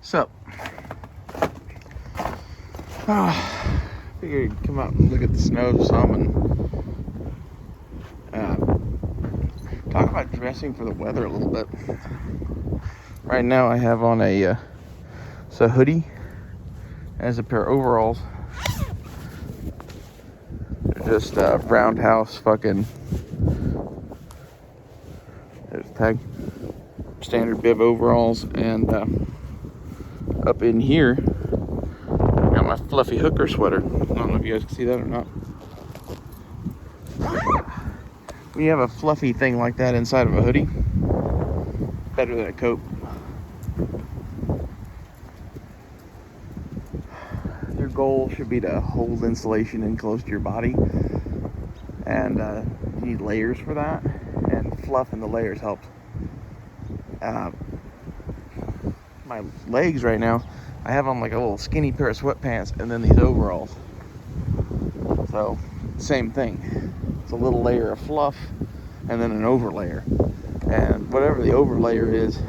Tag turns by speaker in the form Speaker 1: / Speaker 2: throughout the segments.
Speaker 1: So, figured I'd come out and look at the snow some and talk about dressing for the weather a little bit. Right now I have on a hoodie as a pair of overalls. They're just roundhouse fucking, there's tag, standard bib overalls, and up in here got my fluffy hooker sweater. I don't know if you guys can see that or not. When you have a fluffy thing like that inside of a hoodie, better than a coat. Your goal should be to hold insulation in close to your body, and you need layers for that, and fluff in the layers helps. My legs right now, I have on like a little skinny pair of sweatpants and then these overalls. So, same thing. It's a little layer of fluff and then an overlayer. And whatever the overlayer is,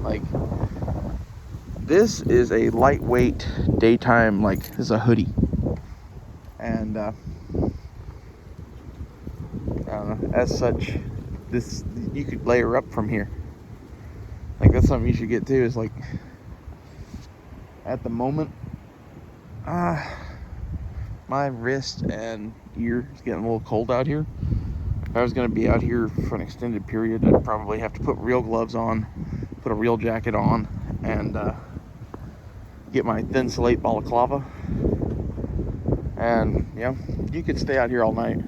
Speaker 1: like, this is a lightweight daytime, like, this is a hoodie. And, I don't know, as such, this, you could layer up from here. Like, that's something you should get too, is like, at the moment, my wrist and ear is getting a little cold out here. If I was going to be out here for an extended period, I'd probably have to put real gloves on, put a real jacket on, and get my thin slate balaclava. And, you know, you could stay out here all night.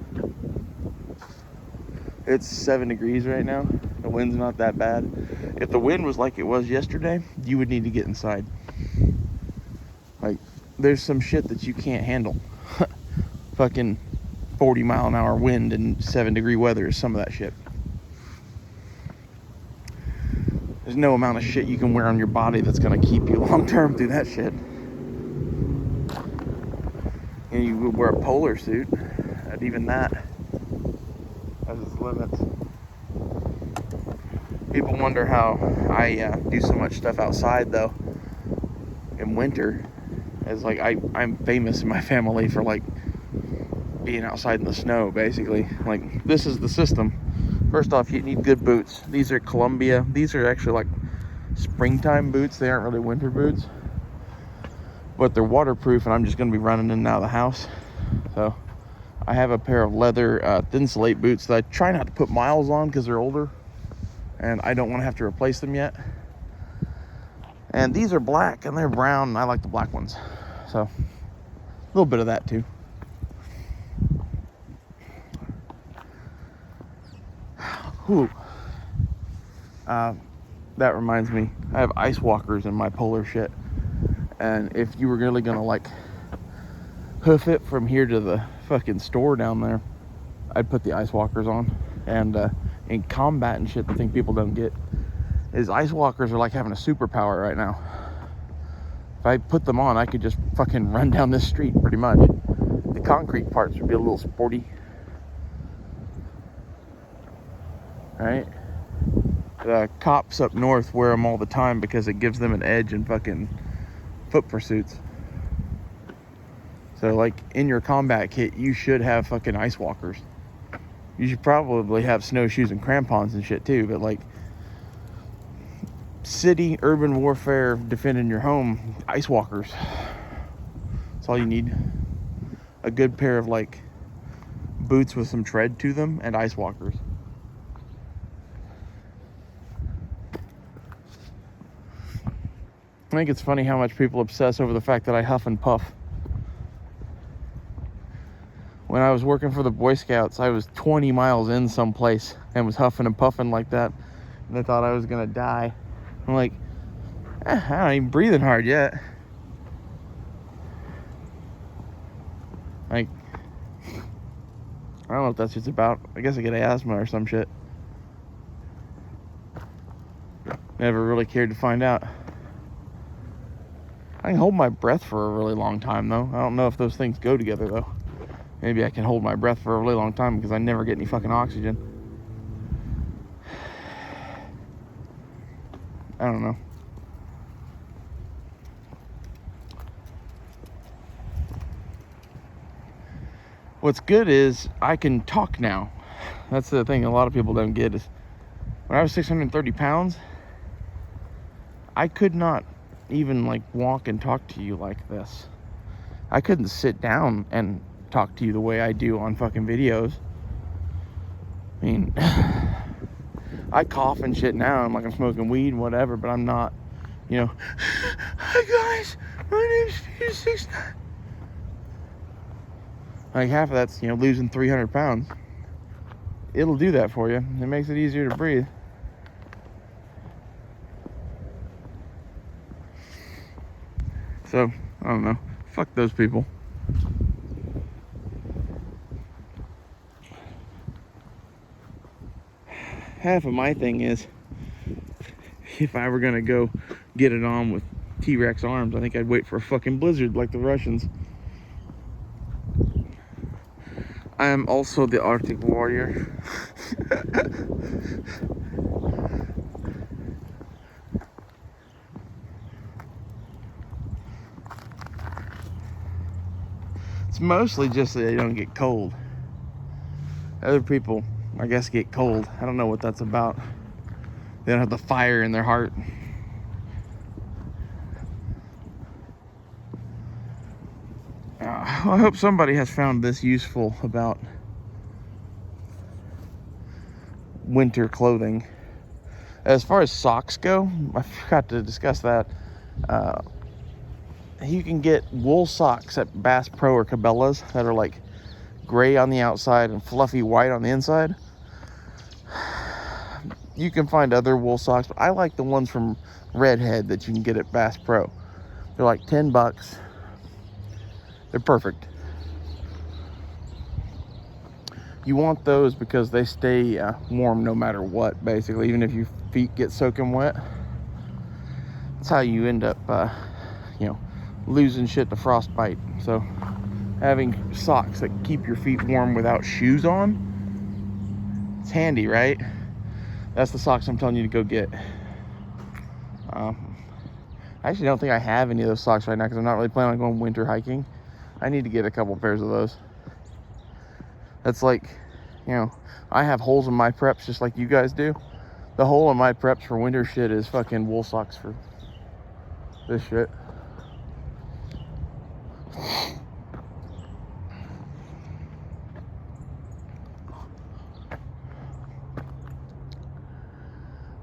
Speaker 1: It's 7 degrees right now. The wind's not that bad. If the wind was like it was yesterday, you would need to get inside. Like, there's some shit that you can't handle. Fucking 40-mile-an-hour wind and 7-degree weather is some of that shit. There's no amount of shit you can wear on your body that's gonna keep you long-term through that shit. And you would wear a polar suit, and even that has its limits. People wonder how I do so much stuff outside, though, in winter. It's like I'm famous in my family for, like, being outside in the snow, basically. Like, this is the system. First off, you need good boots. These are Columbia. These are actually like springtime boots. They aren't really winter boots, but they're waterproof, and I'm just going to be running in and out of the house. So I have a pair of leather thin slate boots that I try not to put miles on because they're older and I don't want to have to replace them yet. And these are black and they're brown, and I like the black ones. So a little bit of that too. Whew. That reminds me, I have ice walkers in my polar shit. And if you were really gonna, like, hoof it from here to the fucking store down there, I'd put the ice walkers on. And in combat and shit, the thing people don't get is ice walkers are like having a superpower right now. If I put them on, I could just fucking run down this street pretty much. The concrete parts would be a little sporty. Right? The cops up north wear them all the time because it gives them an edge in fucking foot pursuits. So, like, in your combat kit, you should have fucking ice walkers. You should probably have snowshoes and crampons and shit too, but, like, city, urban warfare, defending your home, ice walkers. That's all you need. A good pair of, like, boots with some tread to them and ice walkers. I think it's funny how much people obsess over the fact that I huff and puff. When I was working for the Boy Scouts, I was 20 miles in someplace and was huffing and puffing like that, and they thought I was gonna die. I'm like, I'm not even breathing hard yet. Like, I don't know what that's just about. I guess I get asthma or some shit. Never really cared to find out. I can hold my breath for a really long time, though. I don't know if those things go together, though. Maybe I can hold my breath for a really long time because I never get any fucking oxygen. I don't know. What's good is I can talk now. That's the thing a lot of people don't get is when I was 630 pounds, I could not even like walk and talk to you like this. I couldn't sit down and talk to you the way I do on fucking videos. I mean, I cough and shit now. I'm like I'm smoking weed and whatever, but I'm not, you know. Hi guys, my name's Peter 69. Like half of that's, you know, losing 300 pounds. It'll do that for you. It makes it easier to breathe. So, I don't know. Fuck those people. Half of my thing is, if I were gonna go get it on with T-Rex arms, I think I'd wait for a fucking blizzard like the Russians. I am also the Arctic Warrior. It's mostly just that they don't get cold. Other people, I guess, get cold. I don't know what that's about. They don't have the fire in their heart. I hope somebody has found this useful about winter clothing. As far as socks go, I forgot to discuss that. You can get wool socks at Bass Pro or Cabela's that are like gray on the outside and fluffy white on the inside. You can find other wool socks, but I like the ones from Redhead that you can get at Bass Pro. They're like 10 bucks. They're perfect. You want those because they stay warm no matter what, basically, even if your feet get soaking wet. That's how you end up, you know, losing shit to frostbite. So having socks that keep your feet warm without shoes on, it's handy, right? That's the socks I'm telling you to go get. I actually don't think I have any of those socks right now because I'm not really planning on going winter hiking. I need to get a couple pairs of those. That's like, you know, I have holes in my preps just like you guys do. The hole in my preps for winter shit is fucking wool socks for this shit.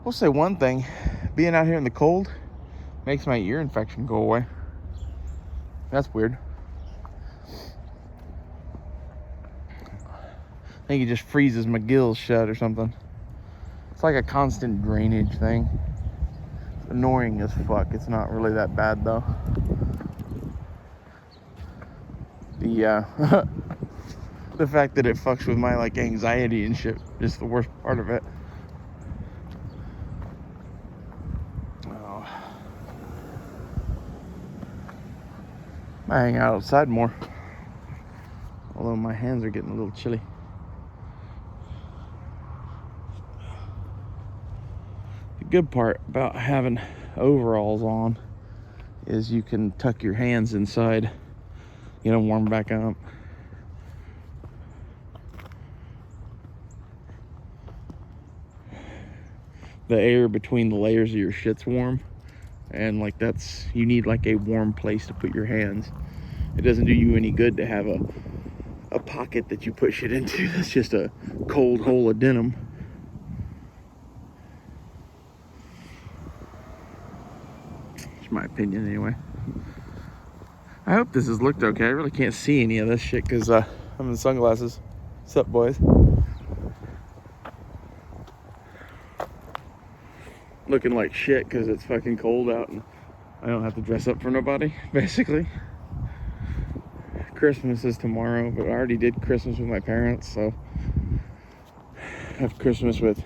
Speaker 1: We'll say one thing, being out here in the cold makes my ear infection go away. That's weird. I think it just freezes my gills shut or something. It's like a constant drainage thing. It's annoying as fuck. It's not really that bad though. The the fact that it fucks with my like anxiety and shit is the worst part of it. Oh. I hang out outside more. Although my hands are getting a little chilly. The good part about having overalls on is you can tuck your hands inside, you know, warm back up. The air between the layers of your shit's warm, and like that's, you need like a warm place to put your hands. It doesn't do you any good to have a pocket that you put shit into that's just a cold hole of denim. That's my opinion anyway. I hope this has looked okay. I really can't see any of this shit because I'm in sunglasses. What's up, boys? Looking like shit because it's fucking cold out and I don't have to dress up for nobody, basically. Christmas is tomorrow, but I already did Christmas with my parents, so I have Christmas with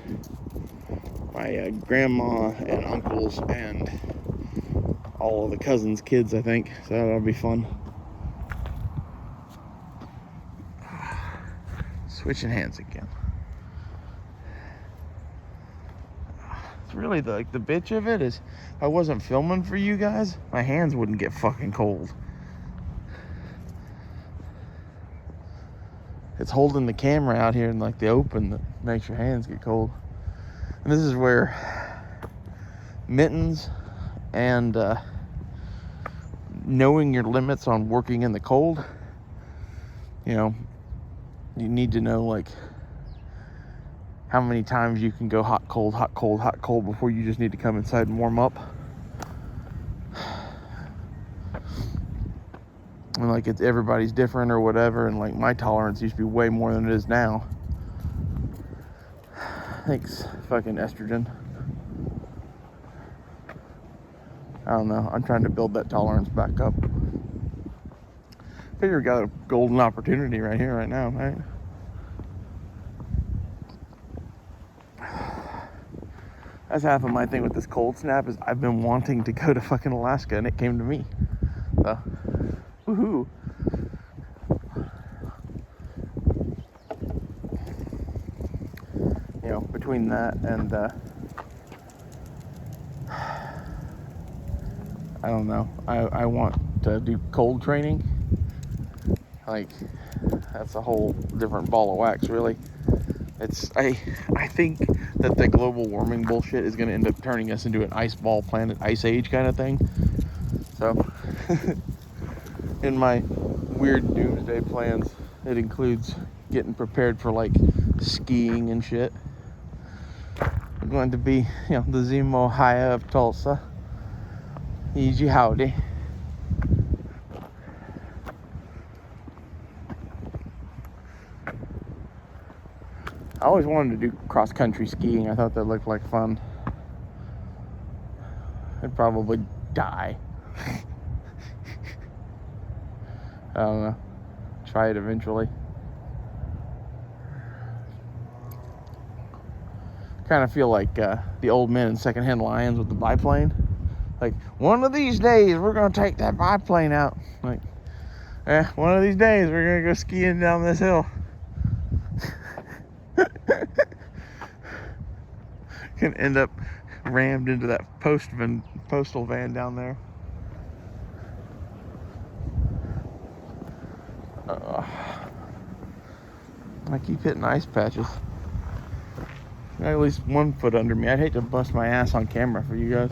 Speaker 1: my grandma and uncles and all of the cousins' kids, I think, so that'll be fun. Switching hands again. It's really the bitch of it is if I wasn't filming for you guys, my hands wouldn't get fucking cold. it's holding the camera out here in like the open that makes your hands get cold. And this is where mittens and knowing your limits on working in the cold, you know, you need to know like how many times you can go hot, cold, hot, cold, hot, cold before you just need to come inside and warm up. And like it's everybody's different or whatever, and like my tolerance used to be way more than it is now. Thanks, fucking estrogen. I don't know. I'm trying to build that tolerance back up. Figure we got a golden opportunity right here, right now, right? That's half of my thing with this cold snap is I've been wanting to go to fucking Alaska and it came to me. So, woohoo. You know, between that and I don't know. I want to do cold training. Like, that's a whole different ball of wax, really. I think that the global warming bullshit is going to end up turning us into an ice ball planet, ice age kind of thing. So, in my weird doomsday plans, it includes getting prepared for like skiing and shit. I'm going to be, you know, the Zemo High of Tulsa. Easy howdy. I always wanted to do cross-country skiing. I thought that looked like fun. I'd probably die. I don't know. Try it eventually. Kind of feel like the old men in Secondhand Lions with the biplane. Like, one of these days, we're going to take that biplane out. Like, one of these days, we're going to go skiing down this hill. Can end up rammed into that postal van down there. I keep hitting ice patches. I got at least 1 foot under me. I'd hate to bust my ass on camera for you guys.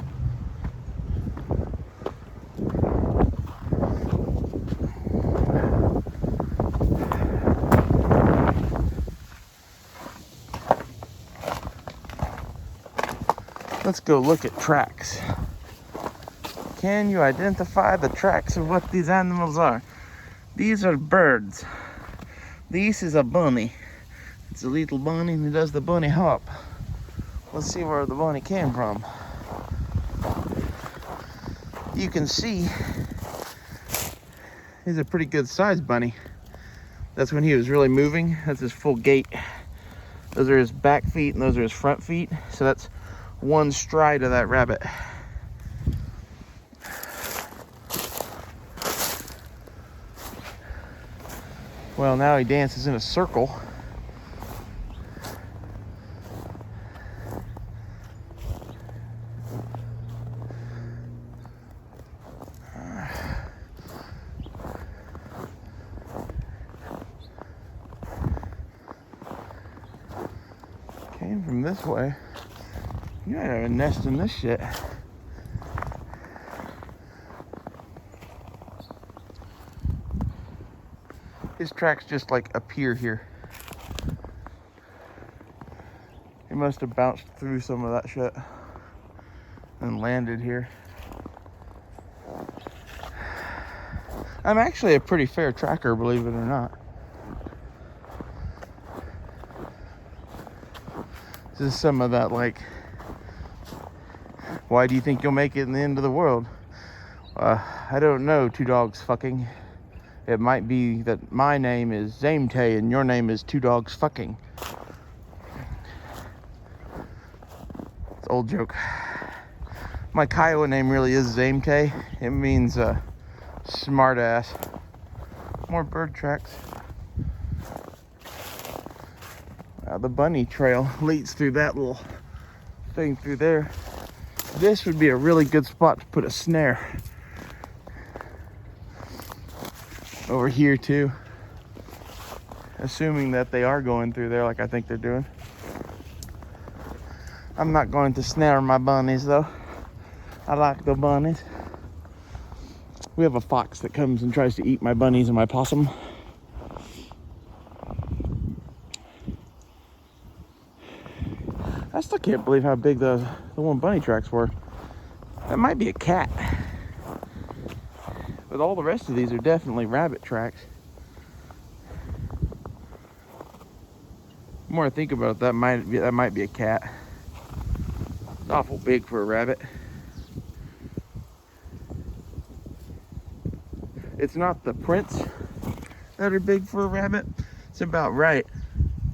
Speaker 1: Let's go look at tracks. Can you identify the tracks of what these animals are? These are birds. This is a bunny. It's a little bunny who does the bunny hop. Let's see where the bunny came from. You can see he's a pretty good sized bunny. That's when he was really moving. That's his full gait. Those are his back feet and those are his front feet. So that's one stride of that rabbit. Well, now he dances in a circle. Came from this way. You might have a nest in this shit. His tracks just like appear here. He must have bounced through some of that shit and landed here. I'm actually a pretty fair tracker, believe it or not. This is some of that, like, why do you think you'll make it in the end of the world? I don't know, two dogs fucking. It might be that my name is Zamte and your name is two dogs fucking. It's an old joke. My Kiowa name really is Zamte. It means smart ass. More bird tracks. The bunny trail leads through that little thing through there. This would be a really good spot to put a snare. Over here too. assuming that they are going through there like I think they're doing. I'm not going to snare my bunnies though. I like the bunnies. We have a fox that comes and tries to eat my bunnies and my possum. I still can't believe how big the one bunny tracks were. That might be a cat. But all the rest of these are definitely rabbit tracks. The more I think about it, that might be a cat. It's awful big for a rabbit. It's not the prints that are big for a rabbit. It's about right.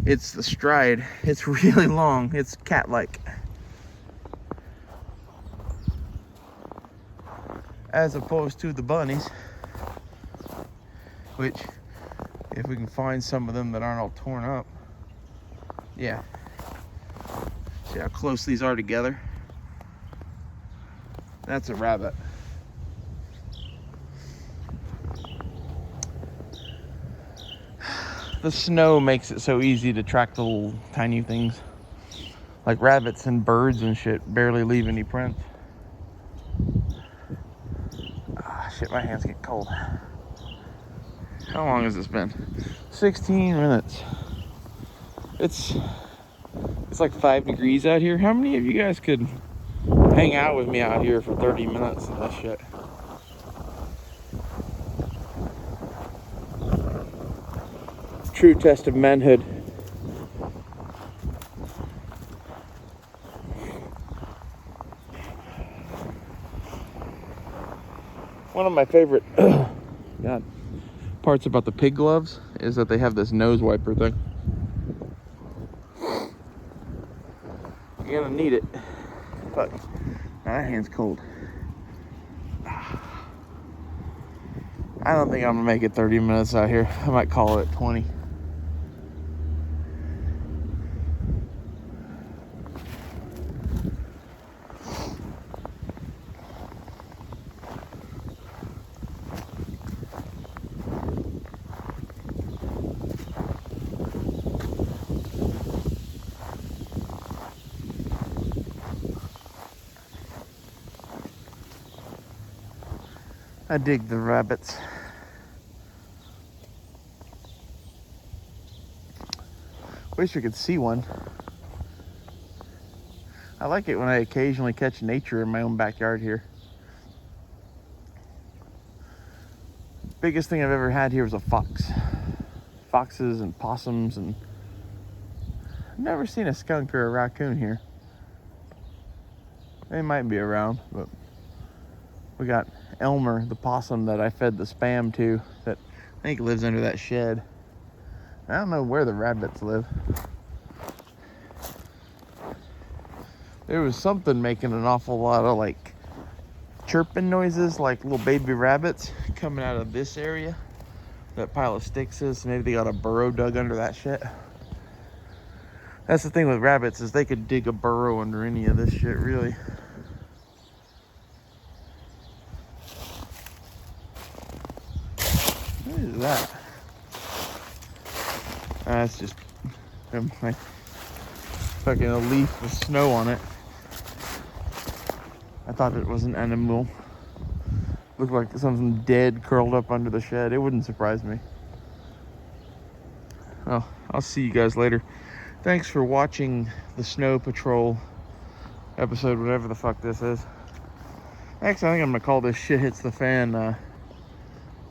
Speaker 1: It's the stride. It's really long. It's cat-like. As opposed to the bunnies, which, if we can find some of them that aren't all torn up, yeah. See how close these are together? That's a rabbit. The snow makes it so easy to track the little tiny things. Like rabbits and birds and shit barely leave any prints. Ah, shit, my hands get cold. How long has this been? 16 minutes. It's like 5 degrees out here. How many of you guys could hang out with me out here for 30 minutes of this shit? True test of manhood. One of my favorite parts about the pig gloves is that they have this nose wiper thing. You're gonna need it. Fuck. My hand's cold. I don't think I'm gonna make it 30 minutes out here. I might call it 20. I dig the rabbits. Wish we could see one. I like it when I occasionally catch nature in my own backyard here. Biggest thing I've ever had here was a fox. Foxes and possums, and I've never seen a skunk or a raccoon here. They might be around, but we got Elmer, the possum that I fed the Spam to, that I think lives under that shed. I don't know where the rabbits live. There was something making an awful lot of like chirping noises, like little baby rabbits coming out of this area. That pile of sticks is. Maybe they got a burrow dug under that shit. That's the thing with rabbits, is they could dig a burrow under any of this shit, really. What is that? That's just my fucking a leaf with snow on it. I thought it was an animal. Looked like something dead curled up under the shed. It wouldn't surprise me. Well, I'll see you guys later. Thanks for watching the Snow Patrol episode, whatever the fuck this is. Actually, I think I'm gonna call this shit hits the fan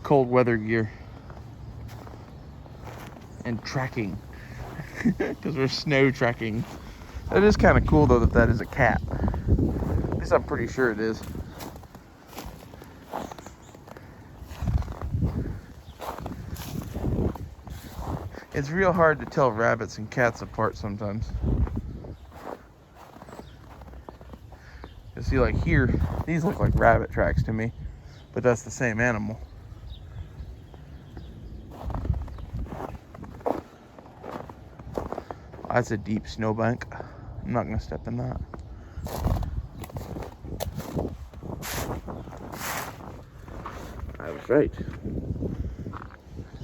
Speaker 1: cold weather gear and tracking, because we're snow tracking. That is kind of cool though, that is a cat. At least I'm pretty sure it is. It's real hard to tell rabbits and cats apart sometimes. You see, like here, these look like rabbit tracks to me, but that's the same animal. That's a deep snowbank. I'm not gonna step in that. I was right.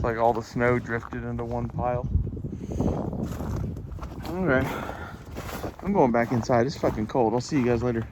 Speaker 1: like all the snow drifted into one pile. Alright. I'm going back inside. It's fucking cold. I'll see you guys later.